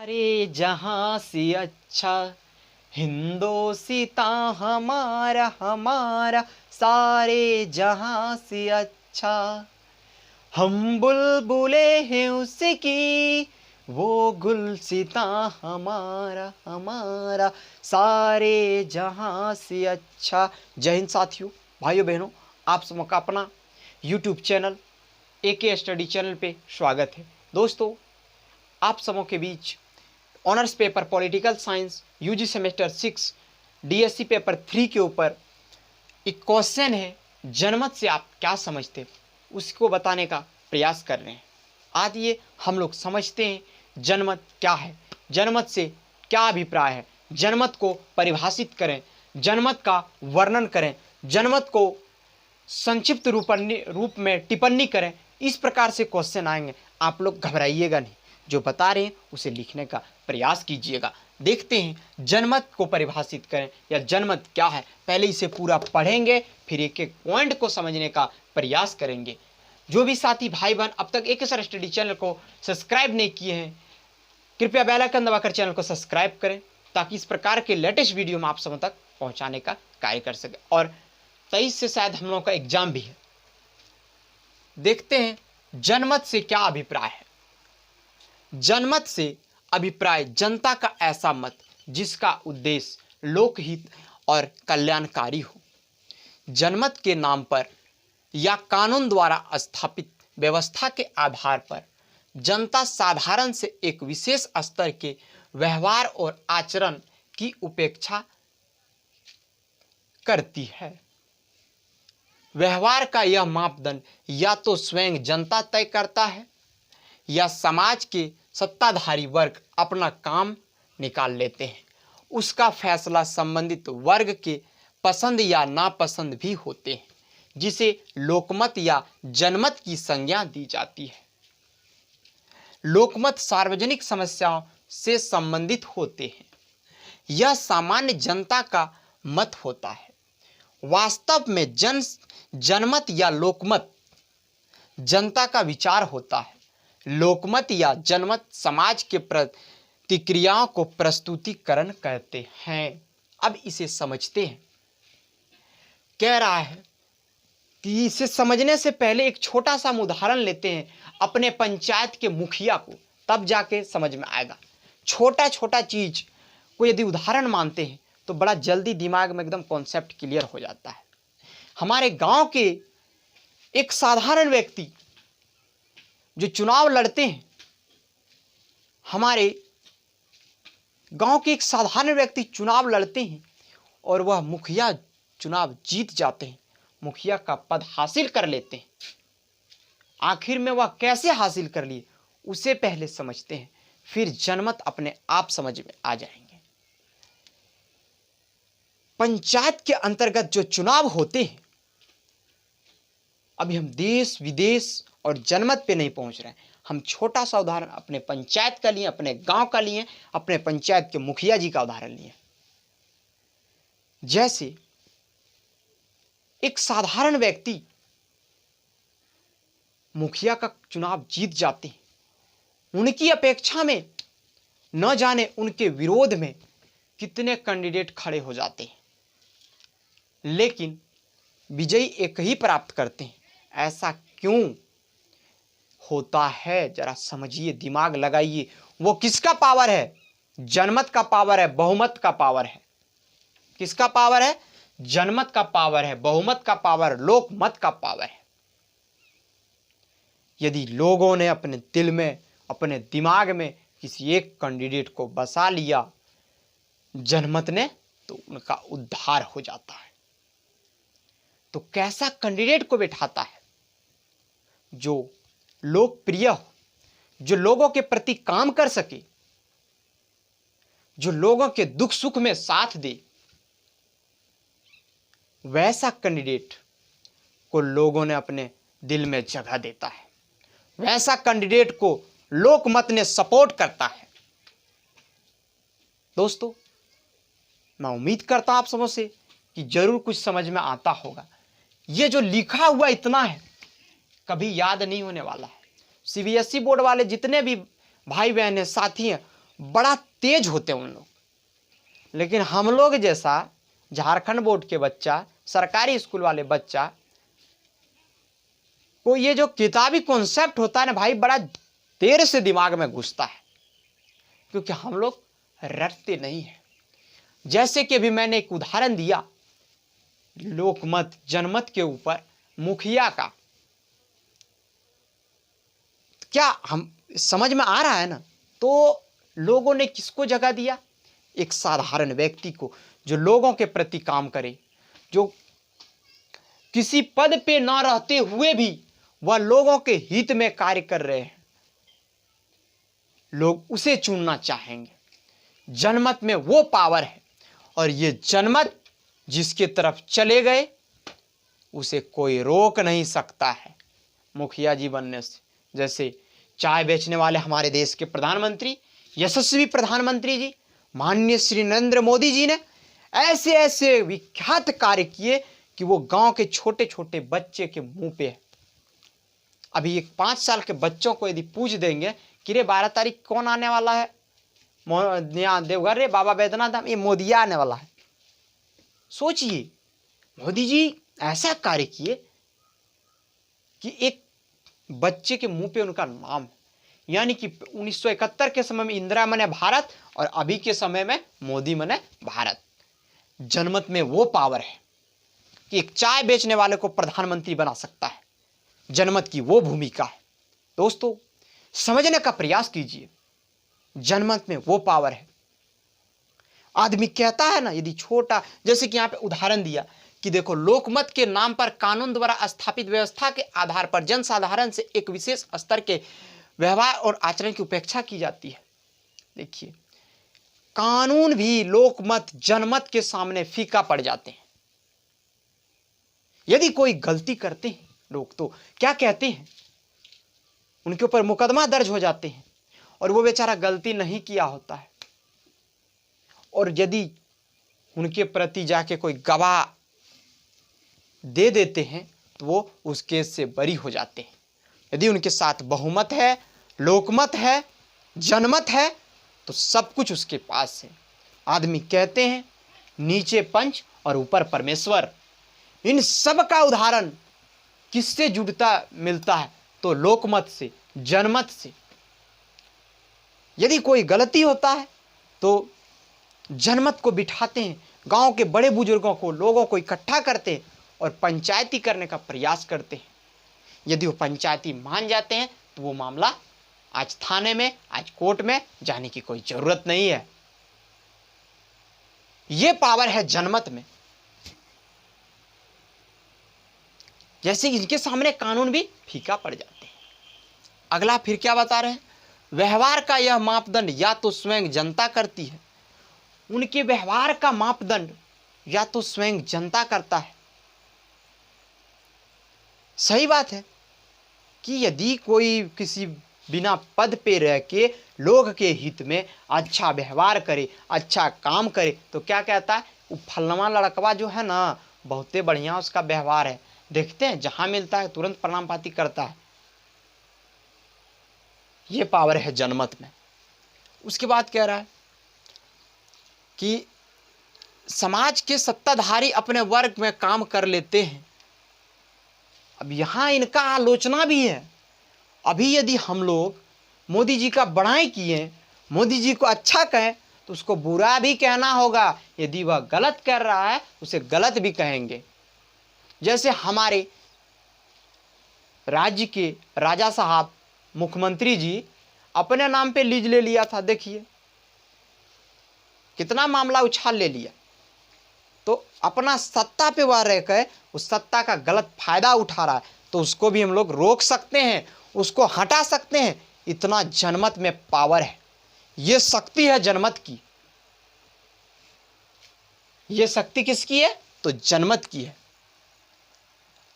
अरे जहाँ से अच्छा हिंदोसिता हमारा हमारा सारे जहाँ से अच्छा हम बुलबुले हैं उसकी वो गुलसिता हमारा हमारा सारे जहाँ से अच्छा। जय हिंद साथियों, भाइयों बहनों, आप सबका अपना YouTube channel AK study channel पे स्वागत है। दोस्तों, आप सबों के बीच honours paper political science UG semester 6 DSC paper 3 के ऊपर एक क्वेश्चन है, जनमत से आप क्या समझते हो, उसको बताने का प्रयास कर रहे हैं। आज ये हम लोग समझते हैं जनमत क्या है, जनमत से क्या अभिप्राय है, जनमत को परिभाषित करें, जनमत का वर्णन करें, जनमत को संक्षिप्त रूप में टिप्पणी करें। इस प्रकार से क्वेश्चन आएंगे। आप लोग घबराइएगा नहीं, जो बता रहे हैं उसे लिखने का प्रयास कीजिएगा। देखते हैं जनमत को परिभाषित करें या जनमत क्या है। पहले इसे पूरा पढ़ेंगे, फिर एक एक पॉइंट को समझने का प्रयास करेंगे। जो भी साथी भाई बहन अब तक AK स्टडी चैनल को सब्सक्राइब नहीं किए हैं, कृपया बेल आइकन दबाकर चैनल को सब्सक्राइब करें, ताकि इस प्रकार के लेटेस्ट वीडियो हम आप सब तक पहुंचाने का कार्य कर सके। और 23 से शायद हम लोगों का एग्जाम भी है। देखते हैं जनमत से क्या अभिप्राय है। जनमत से अभिप्राय जनता का ऐसा मत जिसका उद्देश्य लोकहित और कल्याणकारी हो। जनमत के नाम पर या कानून द्वारा स्थापित व्यवस्था के आधार पर जनता साधारण से एक विशेष स्तर के व्यवहार और आचरण की उपेक्षा करती है। व्यवहार का यह मापदंड या तो स्वयं जनता तय करता है या समाज के सत्ताधारी वर्ग अपना काम निकाल लेते हैं। उसका फैसला संबंधित वर्ग के पसंद या नापसंद भी होते हैं, जिसे लोकमत या जनमत की संज्ञा दी जाती है। लोकमत सार्वजनिक समस्याओं से संबंधित होते हैं। यह सामान्य जनता का मत होता है। वास्तव में जनमत या लोकमत जनता का विचार होता है। लोकमत या जनमत समाज के प्रतिक्रियाओं को प्रस्तुतिकरण कहते हैं। अब इसे समझते हैं। कह रहा है कि इसे समझने से पहले एक छोटा सा उदाहरण लेते हैं अपने पंचायत के मुखिया को, तब जाके समझ में आएगा। छोटा छोटा चीज को यदि उदाहरण मानते हैं तो बड़ा जल्दी दिमाग में एकदम कॉन्सेप्ट क्लियर हो जाता है। हमारे गांव के एक साधारण व्यक्ति जो चुनाव लड़ते हैं, हमारे गांव के एक साधारण व्यक्ति चुनाव लड़ते हैं और वह मुखिया चुनाव जीत जाते हैं, मुखिया का पद हासिल कर लेते हैं। आखिर में वह कैसे हासिल कर लिए उसे पहले समझते हैं, फिर जनमत अपने आप समझ में आ जाएंगे। पंचायत के अंतर्गत जो चुनाव होते हैं, अभी हम देश विदेश और जनमत पे नहीं पहुंच रहे हैं, हम छोटा सा उदाहरण अपने पंचायत का लिए, अपने गांव का लिए, अपने पंचायत के मुखिया जी का उदाहरण लिए। जैसे एक साधारण व्यक्ति मुखिया का चुनाव जीत जाते हैं, उनकी अपेक्षा में न जाने उनके विरोध में कितने कैंडिडेट खड़े हो जाते हैं, लेकिन विजयी एक ही प्राप्त करते हैं। ऐसा क्यों होता है, जरा समझिए, दिमाग लगाइए। वो किसका पावर है? जनमत का पावर है, बहुमत का पावर है। किसका पावर है? जनमत का पावर है, बहुमत का पावर, लोकमत का पावर है। यदि लोगों ने अपने दिल में, अपने दिमाग में किसी एक कैंडिडेट को बसा लिया जनमत ने, तो उनका उद्धार हो जाता है। तो कैसा कैंडिडेट को बैठाता है? जो लोकप्रिय हो, जो लोगों के प्रति काम कर सके, जो लोगों के दुख सुख में साथ दे, वैसा कैंडिडेट को लोगों ने अपने दिल में जगह देता है। वैसा कैंडिडेट को लोकमत ने सपोर्ट करता है। दोस्तों, मैं उम्मीद करता हूं आप सबों से कि जरूर कुछ समझ में आता होगा। ये जो लिखा हुआ इतना है, कभी याद नहीं होने वाला है। CBSE बोर्ड वाले जितने भी भाई बहन हैं, साथी हैं, बड़ा तेज होते हैं उन लोग। लेकिन हम लोग जैसा झारखंड बोर्ड के बच्चा, सरकारी स्कूल वाले बच्चा को ये जो किताबी कॉन्सेप्ट होता है ना भाई, बड़ा देर से दिमाग में घुसता है, क्योंकि हम लोग रटते नहीं हैं। जैसे कि अभी मैंने एक उदाहरण दिया लोकमत जनमत के ऊपर मुखिया का, क्या हम समझ में आ रहा है ना? तो लोगों ने किसको जगह दिया? एक साधारण व्यक्ति को, जो लोगों के प्रति काम करे, जो किसी पद पे ना रहते हुए भी वह लोगों के हित में कार्य कर रहे हैं। लोग उसे चुनना चाहेंगे। जनमत में वो पावर है, और ये जनमत जिसके तरफ चले गए उसे कोई रोक नहीं सकता है मुखिया जी बनने से। जैसे चाय बेचने वाले हमारे देश के प्रधानमंत्री, यशस्वी प्रधानमंत्री जी माननीय श्री नरेंद्र मोदी जी ने ऐसे ऐसे विख्यात कार्य किए कि वो गांव के छोटे छोटे बच्चे के मुंह पे है। अभी एक 5 साल के बच्चों को यदि पूछ देंगे कि रे 12 तारीख कौन आने वाला है यहाँ देवघर, रे बाबा बैद्यनाथ धाम, ये मोदिया आने वाला है। सोचिए, मोदी जी ऐसा कार्य किए कि एक बच्चे के मुंह पे उनका नाम है। यानी कि 1971 के समय में इंदिरा मने भारत, और अभी के समय में मोदी मने भारत। जनमत में वो पावर है कि एक चाय बेचने वाले को प्रधानमंत्री बना सकता है। जनमत की वो भूमिका है। दोस्तों, समझने का प्रयास कीजिए, जनमत में वो पावर है। आदमी कहता है ना, यदि छोटा, जैसे कि यहां पे उदाहरण दिया कि देखो, लोकमत के नाम पर कानून द्वारा स्थापित व्यवस्था के आधार पर जनसाधारण से एक विशेष स्तर के व्यवहार और आचरण की उपेक्षा की जाती है। देखिए, कानून भी लोकमत जनमत के सामने फीका पड़ जाते हैं। यदि कोई गलती करते हैं लोग तो क्या कहते हैं, उनके ऊपर मुकदमा दर्ज हो जाते हैं, और वो बेचारा गलती नहीं किया होता है। और यदि उनके प्रति जाके कोई गवाह दे देते हैं तो वो उस केस से बरी हो जाते हैं। यदि उनके साथ बहुमत है, लोकमत है, जनमत है, तो सब कुछ उसके पास है। आदमी कहते हैं नीचे पंच और ऊपर परमेश्वर। इन सब का उदाहरण किससे जुड़ता मिलता है? तो लोकमत से, जनमत से। यदि कोई गलती होता है तो जनमत को बिठाते हैं, गांव के बड़े बुजुर्गों को, लोगों को इकट्ठा करते हैं और पंचायती करने का प्रयास करते हैं। यदि वो पंचायती मान जाते हैं तो वो मामला आज थाने में, आज कोर्ट में जाने की कोई जरूरत नहीं है। ये पावर है जनमत में। जैसे इनके सामने कानून भी फीका पड़ जाते हैं। अगला फिर क्या बता रहे हैं? व्यवहार का यह मापदंड या तो स्वयं जनता करती है। उनके व्यवहार का मापदंड या तो स्वयं जनता करता है। सही बात है कि यदि कोई किसी बिना पद पे रह के लोग के हित में अच्छा व्यवहार करे, अच्छा काम करे, तो क्या कहता है? वो फलनवा लड़कवा जो है ना, बहुते बढ़िया उसका व्यवहार है, देखते हैं जहां मिलता है तुरंत प्रणाम पाती करता है। ये पावर है जनमत में। उसके बाद कह रहा है कि समाज के सत्ताधारी अपने वर्ग में काम कर लेते हैं। अब यहां इनका आलोचना भी है। अभी यदि हम लोग मोदी जी का बड़ाई किए, मोदी जी को अच्छा कहें, तो उसको बुरा भी कहना होगा। यदि वह गलत कर रहा है उसे गलत भी कहेंगे। जैसे हमारे राज्य के राजा साहब मुख्यमंत्री जी अपने नाम पे लीज ले लिया था। देखिए कितना मामला उछाल ले लिया। तो अपना सत्ता पे वह रहकर उस सत्ता का गलत फायदा उठा रहा है, तो उसको भी हम लोग रोक सकते हैं, उसको हटा सकते हैं। इतना जनमत में पावर है। ये शक्ति है जनमत की। ये शक्ति किसकी है? तो जनमत की है।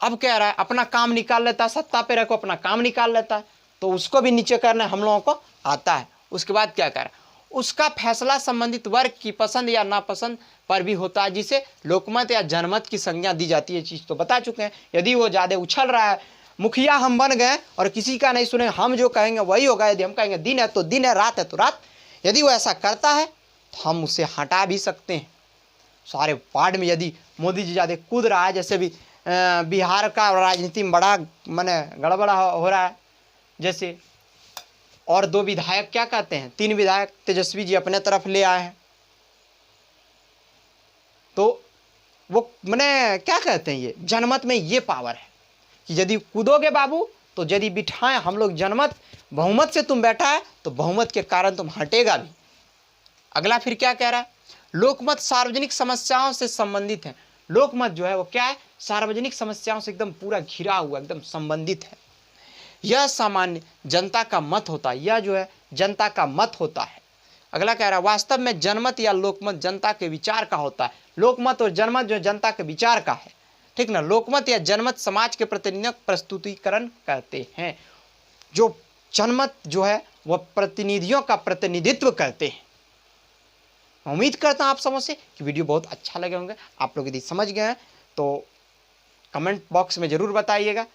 अब कह रहा है अपना काम निकाल लेता है, सत्ता पे रखो अपना काम निकाल लेता है, तो उसको भी नीचे करना हम लोगों को आता है। उसके बाद क्या कर रहा है? उसका फैसला संबंधित वर्ग की पसंद या नापसंद पर भी होता है, जिसे लोकमत या जनमत की संज्ञा दी जाती है। चीज तो बता चुके हैं। यदि वो ज्यादा उछल रहा है, मुखिया हम बन गए और किसी का नहीं सुने, हम जो कहेंगे वही होगा। यदि हम कहेंगे दिन है तो दिन है, रात है तो रात, यदि वो ऐसा करता है तो हम उसे हटा भी सकते हैं। सारे वार्ड में यदि मोदी जी ज़्यादा कूद रहा है, जैसे भी बिहार का राजनीति में बड़ा माने गड़बड़ा हो रहा है, जैसे और 2 विधायक क्या कहते हैं, 3 विधायक तेजस्वी जी अपने तरफ ले आए हैं, तो वो माने क्या कहते हैं, ये जनमत में ये पावर है कि यदि कूदोगे बाबू तो यदि बिठाएं हम लोग जनमत, बहुमत से तुम बैठा है तो बहुमत के कारण तुम हटेगा भी। अगला फिर क्या कह रहा है, लोकमत सार्वजनिक समस्याओं से संबंधित है। लोकमत जो है वो क्या है, सार्वजनिक समस्याओं से एकदम पूरा घिरा हुआ, एकदम संबंधित है। यह सामान्य जनता का मत होता है, यह जो है जनता का मत होता है। अगला कह रहा है, वास्तव में जनमत या लोकमत जनता के विचार का होता है। लोकमत और जनमत जो जनता के विचार का है, ठीक ना। लोकमत या जनमत समाज के प्रतिनिधियों का प्रस्तुतिकरण कहते हैं। जो जनमत जो है वह प्रतिनिधियों का प्रतिनिधित्व करते हैं। उम्मीद करता हूं आप समझ से कि वीडियो बहुत अच्छा लगे होंगे। आप लोग यदि समझ गए हैं तो कमेंट बॉक्स में ज़रूर बताइएगा,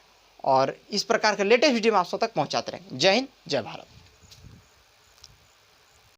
और इस प्रकार के लेटेस्ट वीडियो में आप सब तक पहुंचाते रहेंगे। जय हिंद, जय भारत।